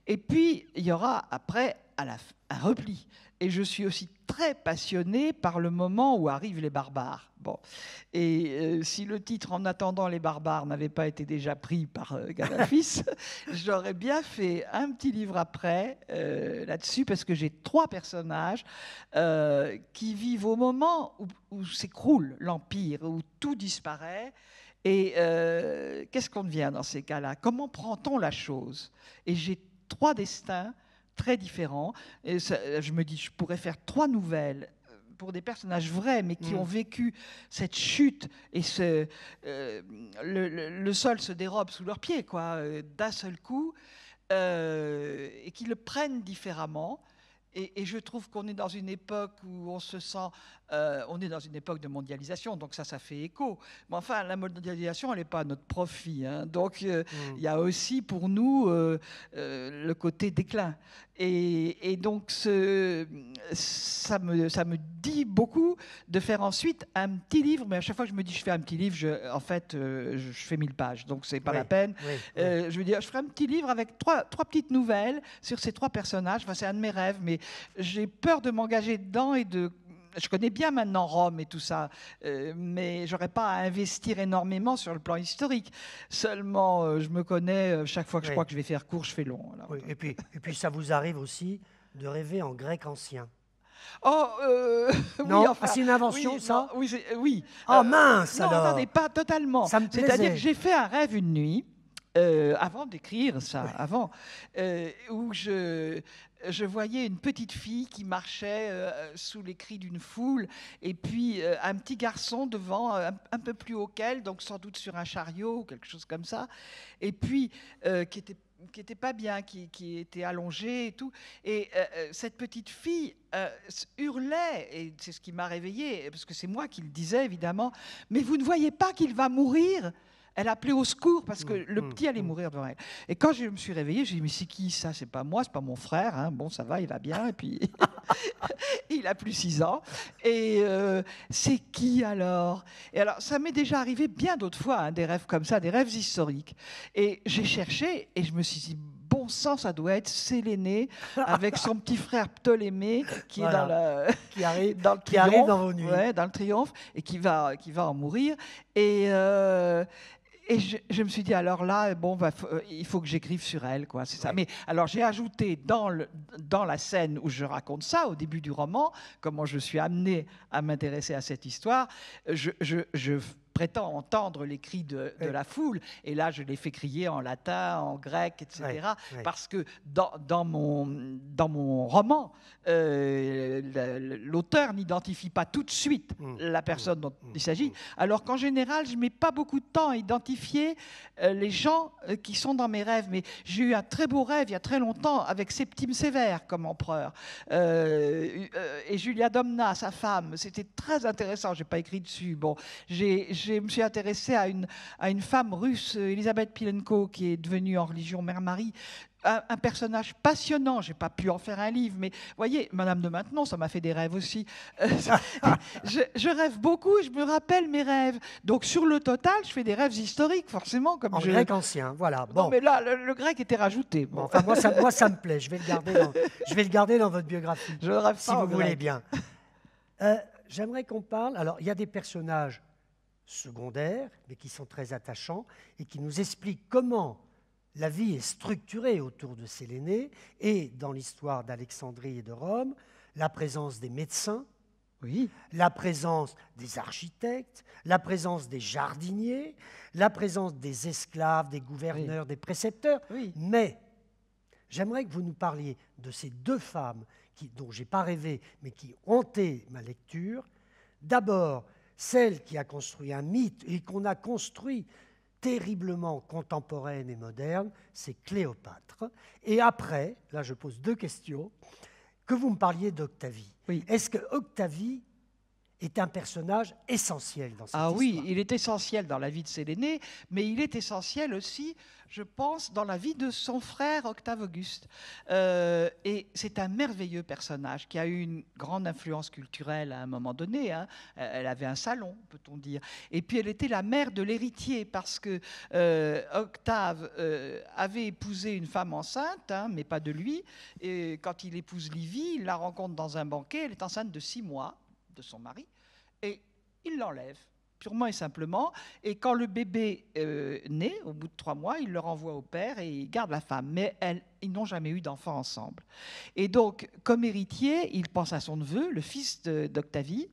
C: Et puis, il y aura après un repli. Et je suis aussi très passionnée par le moment où arrivent les barbares. Bon. Et si le titre « En attendant les barbares » n'avait pas été déjà pris par Gadafis, j'aurais bien fait un petit livre après là-dessus, parce que j'ai 3 personnages qui vivent au moment où s'écroule l'Empire, où tout disparaît. Et qu'est-ce qu'on devient dans ces cas-là? Comment prend-on la chose? Et j'ai 3 destins très différents. Et ça, je me dis, je pourrais faire 3 nouvelles pour des personnages vrais, mais qui ont vécu cette chute, et le sol se dérobe sous leurs pieds, quoi, d'un seul coup, et qui le prennent différemment. Et je trouve qu'on est dans une époque où on se sent... on est dans une époque de mondialisation, donc ça fait écho. Mais enfin, la mondialisation, elle n'est pas à notre profit. Hein. Donc, il y a aussi pour nous le côté déclin. Et donc, ça me dit beaucoup de faire ensuite un petit livre. Mais à chaque fois que je me dis je fais un petit livre, je fais 1000 pages. Donc, c'est pas la peine. Je veux dire, je ferai un petit livre avec trois petites nouvelles sur ces 3 personnages. Enfin, c'est un de mes rêves, mais j'ai peur de m'engager dedans et de... Je connais bien maintenant Rome et tout ça, mais j'aurais pas à investir énormément sur le plan historique. Seulement, je me connais, chaque fois que je crois que je vais faire court, je fais long. Alors,
B: Oui, et puis ça vous arrive aussi de rêver en grec ancien.
C: Oh,
B: Non,
C: oui, enfin,
B: c'est une invention,
C: oui,
B: ça?
C: non, oui, oui.
B: Ah mince,
C: non,
B: alors.
C: attendez, pas totalement.
B: Ça me
C: C'est-à-dire
B: plaisait.
C: que j'ai fait un rêve une nuit, avant d'écrire ça, où je voyais une petite fille qui marchait sous les cris d'une foule, et puis un petit garçon devant, un peu plus haut qu'elle, donc sans doute sur un chariot ou quelque chose comme ça, et puis qui était pas bien, qui était allongé et tout. Et cette petite fille hurlait, et c'est ce qui m'a réveillée, parce que c'est moi qui le disais, évidemment, « Mais vous ne voyez pas qu'il va mourir ?» Elle appelait au secours parce que le petit allait mourir devant elle. Et quand je me suis réveillée, j'ai dit, mais c'est qui ça? C'est pas moi, c'est pas mon frère. Hein. Bon, ça va, il va bien. Et puis, il a plus 6 ans. Et c'est qui alors? Et alors, ça m'est déjà arrivé bien d'autres fois, hein, des rêves comme ça, des rêves historiques. Et j'ai cherché et je me suis dit, bon sang, ça doit être Sélénée avec son petit frère Ptolémée qui est dans
B: qui arrive
C: dans le
B: qui arrive
C: triomphe,
B: dans vos nuits.
C: ouais, dans le triomphe, et qui va en mourir. Et je me suis dit, alors là, bon, il faut que j'écrive sur elle, quoi, c'est ça.
B: Ouais.
C: Mais alors, j'ai ajouté dans la scène où je raconte ça, au début du roman, comment je suis amené à m'intéresser à cette histoire, je prétend entendre les cris de la foule, et là, je les fais crier en latin, en grec, etc., parce que dans mon roman, l'auteur n'identifie pas tout de suite la personne dont il s'agit, alors qu'en général, je ne mets pas beaucoup de temps à identifier les gens qui sont dans mes rêves. Mais j'ai eu un très beau rêve il y a très longtemps avec Septime Sévère comme empereur, et Julia Domna, sa femme. C'était très intéressant. Je n'ai pas écrit dessus. Bon, je me suis intéressée à une femme russe, Elisabeth Pilenko, qui est devenue en religion Mère Marie. Un personnage passionnant, je n'ai pas pu en faire un livre, mais vous voyez, Madame de Maintenon, ça m'a fait des rêves aussi. Je rêve beaucoup et je me rappelle mes rêves. Donc sur le total, je fais des rêves historiques, forcément. Comme
B: en grec ancien, voilà. Bon.
C: Non, mais là, le grec était rajouté.
B: Bon, enfin, moi, ça me plaît. Je vais le garder dans votre biographie,
C: je rêve
B: si vous voulez bien. J'aimerais qu'on parle... Alors, il y a des personnages secondaires, mais qui sont très attachants, et qui nous expliquent comment la vie est structurée autour de Sélénée, et dans l'histoire d'Alexandrie et de Rome, la présence des médecins
C: Oui.
B: La présence des architectes, la présence des jardiniers, la présence des esclaves, des gouverneurs, des précepteurs.
C: Oui.
B: Mais j'aimerais que vous nous parliez de ces deux femmes dont je n'ai pas rêvé, mais qui hantaient ma lecture. D'abord, celle qui a construit un mythe et qu'on a construit terriblement contemporaine et moderne, c'est Cléopâtre. Et après, là je pose deux questions, que vous me parliez d'Octavie.
C: Oui.
B: Est-ce que Octavie est un personnage essentiel dans cette histoire?
C: Oui, il est essentiel dans la vie de Sélénée, mais il est essentiel aussi, je pense, dans la vie de son frère Octave Auguste. Et c'est un merveilleux personnage qui a eu une grande influence culturelle à un moment donné. Hein. Elle avait un salon, peut-on dire. Et puis elle était la mère de l'héritier parce que Octave avait épousé une femme enceinte, hein, mais pas de lui. Et quand il épouse Livie, il la rencontre dans un banquet. Elle est enceinte de 6 mois de son mari, et il l'enlève, purement et simplement. Et quand le bébé naît, au bout de 3 mois, il le renvoie au père et il garde la femme. Mais ils n'ont jamais eu d'enfant ensemble. Et donc, comme héritier, il pense à son neveu, le fils d'Octavie.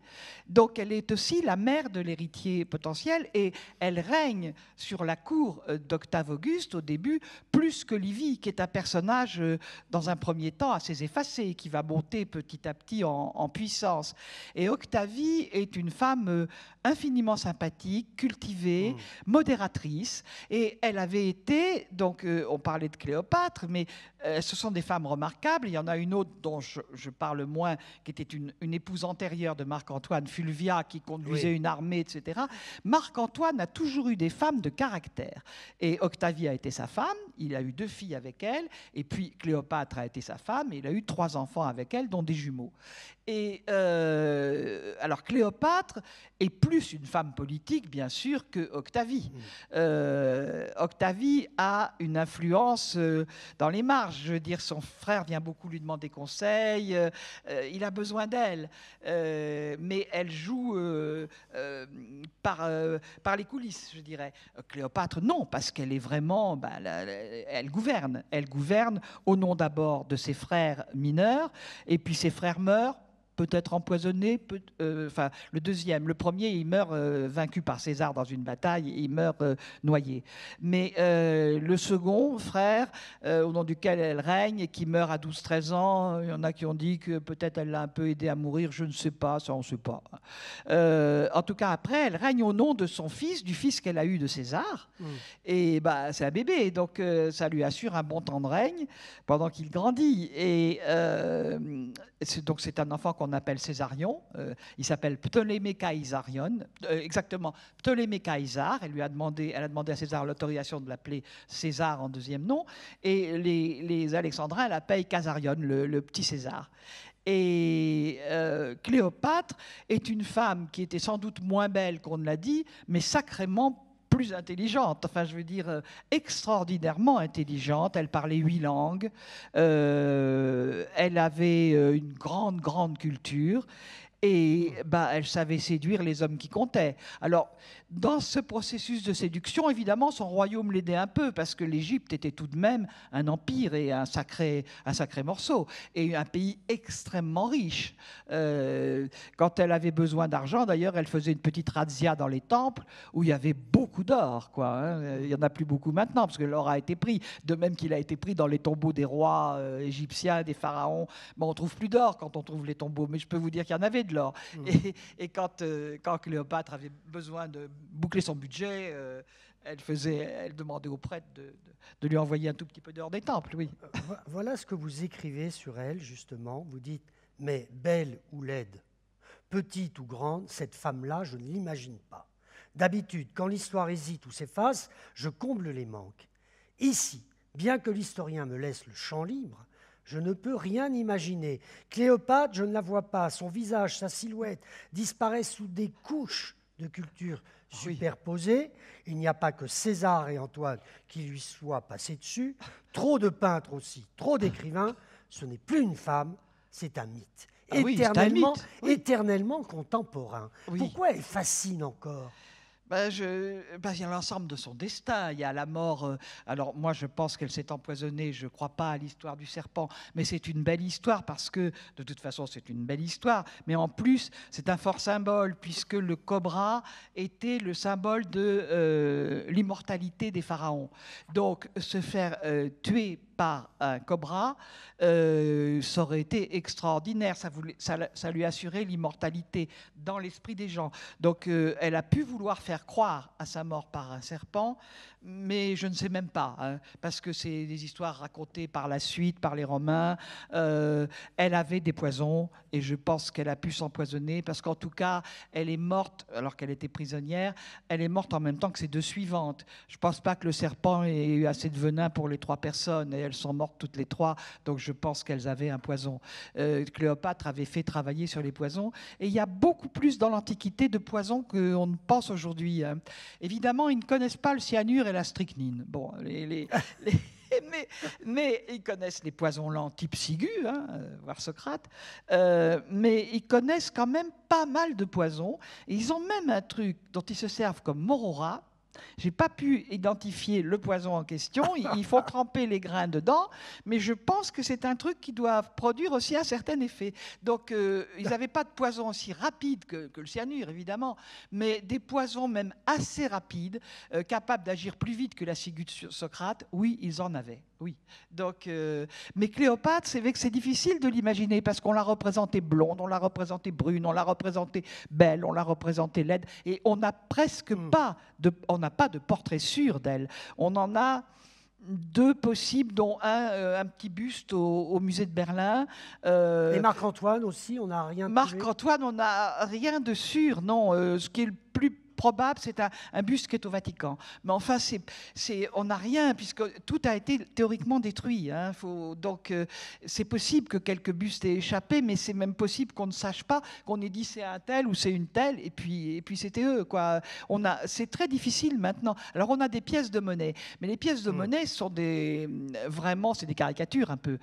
C: Donc, elle est aussi la mère de l'héritier potentiel et elle règne sur la cour d'Octave Auguste au début, plus que Livie, qui est un personnage, dans un premier temps, assez effacé, qui va monter petit à petit en puissance. Et Octavie est une femme infiniment sympathique, cultivée, modératrice. Et elle avait été, donc on parlait de Cléopâtre, mais ce sont des femmes remarquables. Il y en a une autre dont je parle moins, qui était une épouse antérieure de Marc-Antoine, Fulvia, qui conduisait une armée, etc. Marc-Antoine a toujours eu des femmes de caractère. Et Octavie a été sa femme, il a eu 2 filles avec elle, et puis Cléopâtre a été sa femme, et il a eu 3 enfants avec elle, dont des jumeaux. Et alors Cléopâtre est plus une femme politique, bien sûr, que Octavie. Octavie a une influence dans les marges. Je veux dire, son frère vient beaucoup lui demander conseil, il a besoin d'elle, mais elle joue par les coulisses, je dirais. Cléopâtre, non, parce qu'elle est vraiment... elle gouverne. Elle gouverne au nom d'abord de ses frères mineurs, et puis ses frères meurent, peut-être empoisonné, le deuxième. Le premier, il meurt vaincu par César dans une bataille, il meurt noyé. Mais le second frère, au nom duquel elle règne, et qui meurt à 12-13 ans, il y en a qui ont dit que peut-être elle l'a un peu aidé à mourir, je ne sais pas, ça on ne sait pas. En tout cas, après, elle règne au nom de son fils, du fils qu'elle a eu de César. Et c'est un bébé, donc ça lui assure un bon temps de règne pendant qu'il grandit. Et donc c'est un enfant qu'on appelle Césarion. Il s'appelle Ptolémée Caïsarion, exactement Ptolémée Caïsar. Elle a demandé à César l'autorisation de l'appeler César en deuxième nom. Et les Alexandrins l'appellent Casarion, le petit César. Et Cléopâtre est une femme qui était sans doute moins belle qu'on ne l'a dit, mais sacrément plus intelligente, enfin je veux dire extraordinairement intelligente. Elle parlait 8 langues, elle avait une grande culture, et elle savait séduire les hommes qui comptaient. Alors, dans ce processus de séduction, évidemment, son royaume l'aidait un peu, parce que l'Égypte était tout de même un empire et un sacré morceau, et un pays extrêmement riche. Quand elle avait besoin d'argent, d'ailleurs, elle faisait une petite razzia dans les temples, où il y avait beaucoup d'or, quoi, hein. Il n'y en a plus beaucoup maintenant, parce que l'or a été pris, de même qu'il a été pris dans les tombeaux des rois égyptiens, des pharaons. Bon, on ne trouve plus d'or quand on trouve les tombeaux, mais je peux vous dire qu'il y en avait de l'or. Et quand Cléopâtre avait besoin de boucler son budget, elle demandait aux prêtres de lui envoyer un tout petit peu d'or des temples. Oui.
B: Voilà ce que vous écrivez sur elle, justement. Vous dites, mais belle ou laide, petite ou grande, cette femme-là, je ne l'imagine pas. D'habitude, quand l'histoire hésite ou s'efface, je comble les manques. Ici, bien que l'historien me laisse le champ libre, je ne peux rien imaginer. Cléopâtre, je ne la vois pas. Son visage, sa silhouette disparaissent sous des couches de culture superposées. Il n'y a pas que César et Antoine qui lui soient passés dessus. Trop de peintres aussi, trop d'écrivains. Ce n'est plus une femme, c'est un mythe. Éternellement contemporain. Oui. Pourquoi elle fascine encore ?
C: Il y a l'ensemble de son destin. Il y a la mort. Alors moi, je pense qu'elle s'est empoisonnée. Je ne crois pas à l'histoire du serpent, mais c'est une belle histoire parce que, de toute façon, c'est une belle histoire. Mais en plus, c'est un fort symbole puisque le cobra était le symbole de l'immortalité des pharaons. Donc, se faire tuer par un cobra, ça aurait été extraordinaire. Ça lui assurait l'immortalité dans l'esprit des gens. Donc, elle a pu vouloir faire croire à sa mort par un serpent, mais je ne sais même pas, hein, parce que c'est des histoires racontées par la suite, par les Romains. Elle avait des poisons, et je pense qu'elle a pu s'empoisonner, parce qu'en tout cas, elle est morte, alors qu'elle était prisonnière, elle est morte en même temps que ses deux suivantes. Je ne pense pas que le serpent ait eu assez de venin pour les 3 personnes, et elles sont mortes toutes les 3, donc je pense qu'elles avaient un poison. Cléopâtre avait fait travailler sur les poisons, et il y a beaucoup plus dans l'Antiquité de poisons qu'on ne pense aujourd'hui. Hein. Évidemment, ils ne connaissent pas le cyanure et la strychnine. Bon, mais ils connaissent les poisons lents type ciguë, hein, voire Socrate, mais ils connaissent quand même pas mal de poisons. Et ils ont même un truc dont ils se servent comme morora. Je n'ai pas pu identifier le poison en question. Il faut tremper les grains dedans, mais je pense que c'est un truc qui doit produire aussi un certain effet. Donc, ils n'avaient pas de poison aussi rapide que le cyanure, évidemment, mais des poisons même assez rapides, capables d'agir plus vite que la ciguë de Socrate. Oui, ils en avaient. Oui. Donc, mais Cléopâtre, c'est vrai que c'est difficile de l'imaginer parce qu'on l'a représentée blonde, on l'a représentée brune, on l'a représentée belle, on l'a représentée laide, et on n'a presque pas de portrait sûr d'elle. On en a 2 possibles, dont un petit buste au musée de Berlin.
B: Et Marc-Antoine aussi, on n'a rien.
C: Marc-Antoine, on n'a rien de sûr, non. Ce qui est le plus probable, c'est un buste qui est au Vatican. Mais enfin, on n'a rien, puisque tout a été théoriquement détruit. Hein. Donc, c'est possible que quelques bustes aient échappé, mais c'est même possible qu'on ne sache pas, qu'on ait dit c'est un tel ou c'est une telle, et puis c'était eux. C'est très difficile maintenant. Alors, on a des pièces de monnaie, mais les pièces de monnaie sont vraiment, c'est des caricatures un peu.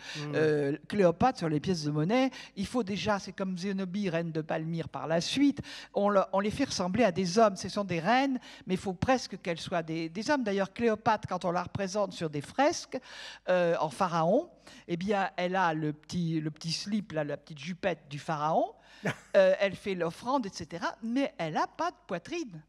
C: Cléopâtre, sur les pièces de monnaie, il faut déjà, c'est comme Zénobie, reine de Palmyre par la suite, on les fait ressembler à des hommes. Ce sont des reines, mais il faut presque qu'elles soient des hommes. D'ailleurs, Cléopâtre, quand on la représente sur des fresques en pharaon, eh bien, elle a le petit slip, là, la petite jupette du pharaon. Elle fait l'offrande, etc. Mais elle n'a pas de poitrine.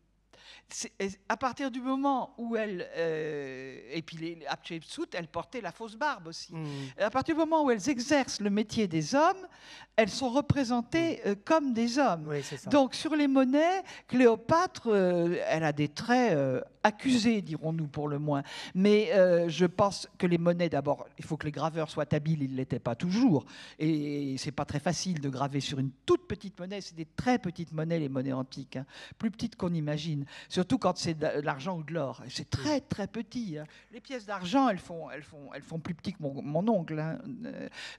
C: À partir du moment où elle... et puis les Hatshepsut, elles portaient la fausse barbe aussi. À partir du moment où elles exercent le métier des hommes, elles sont représentées comme des hommes.
B: Oui, c'est ça.
C: Donc sur les monnaies, Cléopâtre, elle a des traits accusés, dirons-nous pour le moins. Mais je pense que les monnaies, d'abord, il faut que les graveurs soient habiles, ils ne l'étaient pas toujours. Et c'est pas très facile de graver sur une toute petite monnaie. C'est des très petites monnaies, les monnaies antiques, hein, plus petites qu'on imagine. Surtout quand c'est de l'argent ou de l'or. C'est très, très petit. Hein. Les pièces d'argent, elles font plus petit que mon ongle. Hein.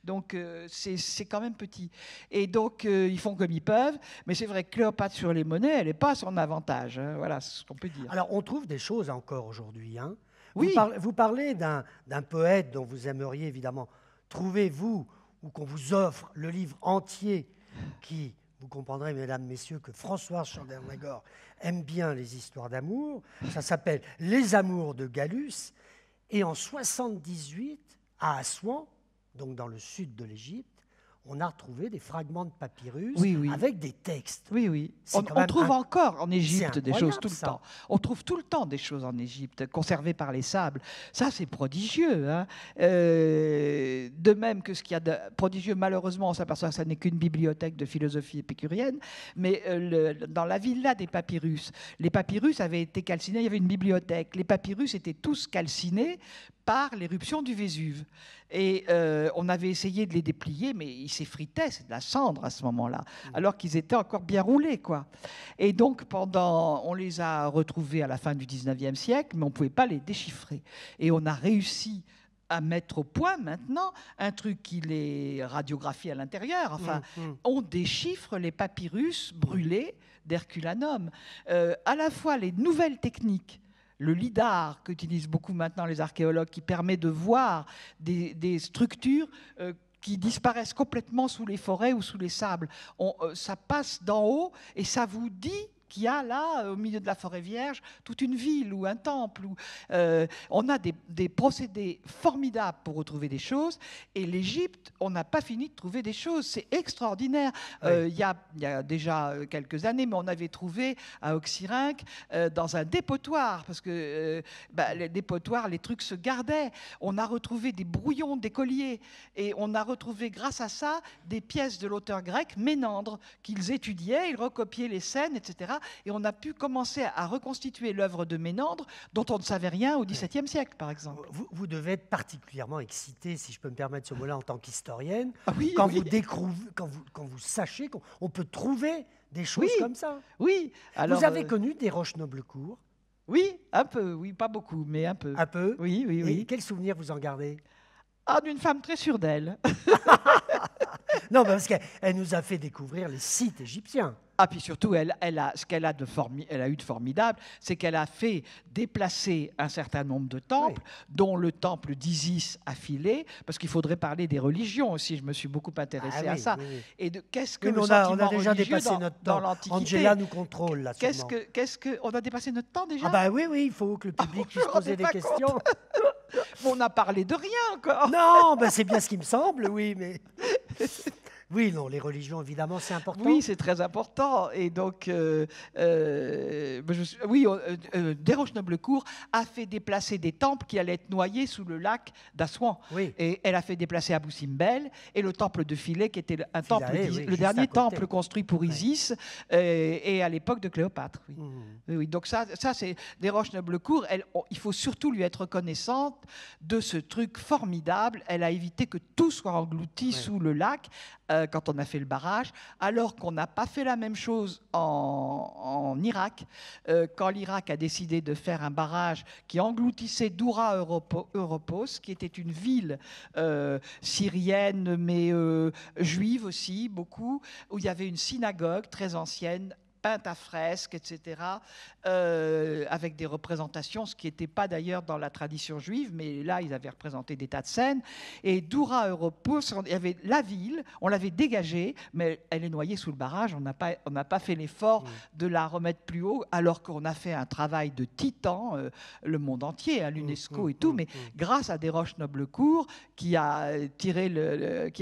C: Donc, c'est quand même petit. Et donc, ils font comme ils peuvent. Mais c'est vrai que Cléopâtre, sur les monnaies, elle n'est pas à son avantage. Hein. Voilà ce qu'on peut dire.
B: Alors, on trouve des choses encore aujourd'hui. Hein.
C: Oui.
B: Vous parlez d'un poète dont vous aimeriez évidemment trouver, vous, ou qu'on vous offre le livre entier qui... Vous comprendrez, mesdames, messieurs, que Françoise Chandernagor aime bien les histoires d'amour. Ça s'appelle « Les amours de Gallus ». Et en 78, à Assouan, donc dans le sud de l'Égypte, on a retrouvé des fragments de papyrus avec des textes.
C: Oui, oui. On trouve encore en Égypte des choses tout le temps. On trouve tout le temps des choses en Égypte, conservées par les sables. Ça, c'est prodigieux. Hein. De même que ce qu'il y a de prodigieux, malheureusement, on s'aperçoit que ça n'est qu'une bibliothèque de philosophie épicurienne, mais dans la villa des papyrus, les papyrus avaient été calcinés, il y avait une bibliothèque. Les papyrus étaient tous calcinés par l'éruption du Vésuve. Et on avait essayé de les déplier, mais ils s'effritaient, c'est de la cendre à ce moment-là, alors qu'ils étaient encore bien roulés, quoi. Et donc, on les a retrouvés à la fin du 19e siècle, mais on ne pouvait pas les déchiffrer. Et on a réussi à mettre au point maintenant un truc qui les radiographie à l'intérieur. Enfin, on déchiffre les papyrus brûlés d'Herculanum. À la fois les nouvelles techniques, le lidar qu'utilisent beaucoup maintenant les archéologues, qui permet de voir des structures qui disparaissent complètement sous les forêts ou sous les sables. Ça passe d'en haut et ça vous dit qu'il y a là, au milieu de la forêt vierge, toute une ville ou un temple. On a des procédés formidables pour retrouver des choses. Et l'Égypte, on n'a pas fini de trouver des choses. C'est extraordinaire. Il y a déjà quelques années, mais on avait trouvé à Oxyrhynque, dans un dépotoir, parce que les dépotoirs, les trucs se gardaient. On a retrouvé des brouillons d'écoliers. Et on a retrouvé, grâce à ça, des pièces de l'auteur grec Ménandre, qu'ils étudiaient, ils recopiaient les scènes, etc. Et on a pu commencer à reconstituer l'œuvre de Ménandre, dont on ne savait rien au XVIIe siècle, par exemple.
B: Vous devez être particulièrement excité, si je peux me permettre ce mot-là, en tant qu'historienne, quand vous sachez qu'on peut trouver des choses comme ça.
C: Oui. Alors,
B: vous avez connu des Roche-Noblecourt?
C: Oui, un peu, oui, pas beaucoup, mais un peu.
B: Un peu?
C: Oui.
B: Et quel souvenir vous en gardez?
C: Ah, d'une femme très sûre d'elle.
B: Non, parce qu'elle nous a fait découvrir les sites égyptiens.
C: Ah, puis surtout, ce qu'elle a eu de formidable, c'est qu'elle a fait déplacer un certain nombre de temples, dont le temple d'Isis à Philae, parce qu'il faudrait parler des religions aussi. Je me suis beaucoup intéressée à ça. Oui. Et de qu'est-ce que le sentiment
B: on a déjà
C: religieux
B: dépassé notre temps.
C: Dans l'Antiquité.
B: Angela nous contrôle là.
C: On a dépassé notre temps déjà?
B: Ah bah oui, il faut que le public puisse poser des questions.
C: On n'a parlé de rien encore.
B: Non, c'est bien ce qui me semble, oui, mais... Oui, non, les religions, évidemment, c'est important.
C: Oui, c'est très important. Et donc, Desroches-Noblecourt a fait déplacer des temples qui allaient être noyés sous le lac d'Assouan.
B: Oui.
C: Et elle a fait déplacer Abou Simbel et le temple de Philae, qui était le dernier temple construit pour Isis, et à l'époque de Cléopâtre. Oui. Oui, donc ça c'est Desroches-Noblecourt. Il faut surtout lui être reconnaissante de ce truc formidable. Elle a évité que tout soit englouti sous le lac, quand on a fait le barrage, alors qu'on n'a pas fait la même chose en Irak. Quand l'Irak a décidé de faire un barrage qui engloutissait Doura Europos, qui était une ville syrienne, mais juive aussi, beaucoup, où il y avait une synagogue très ancienne, peinte à fresque, etc., avec des représentations, ce qui n'était pas d'ailleurs dans la tradition juive, mais là, ils avaient représenté des tas de scènes. Et Doura Europos, il y avait la ville, on l'avait dégagée, mais elle est noyée sous le barrage. On n'a pas fait l'effort de la remettre plus haut, alors qu'on a fait un travail de titan, le monde entier, à l'UNESCO et tout, mais grâce à Desroches-Noblecourt, qui a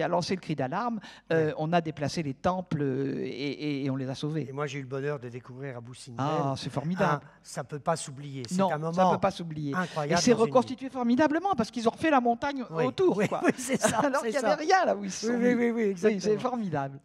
C: lancé le cri d'alarme, on a déplacé les temples et on les a sauvés.
B: Et moi, j'ai eu le bonheur de découvrir Abou Simbel.
C: Ah, c'est formidable.
B: Ça ne peut pas s'oublier. C'est
C: non,
B: un moment
C: ça ne peut pas s'oublier.
B: Incroyable.
C: Et c'est reconstitué formidablement parce qu'ils ont refait la montagne autour.
B: Oui, c'est ça.
C: Alors qu'il n'y avait rien là où ils sont.
B: Oui, exactement.
C: Oui, c'est formidable.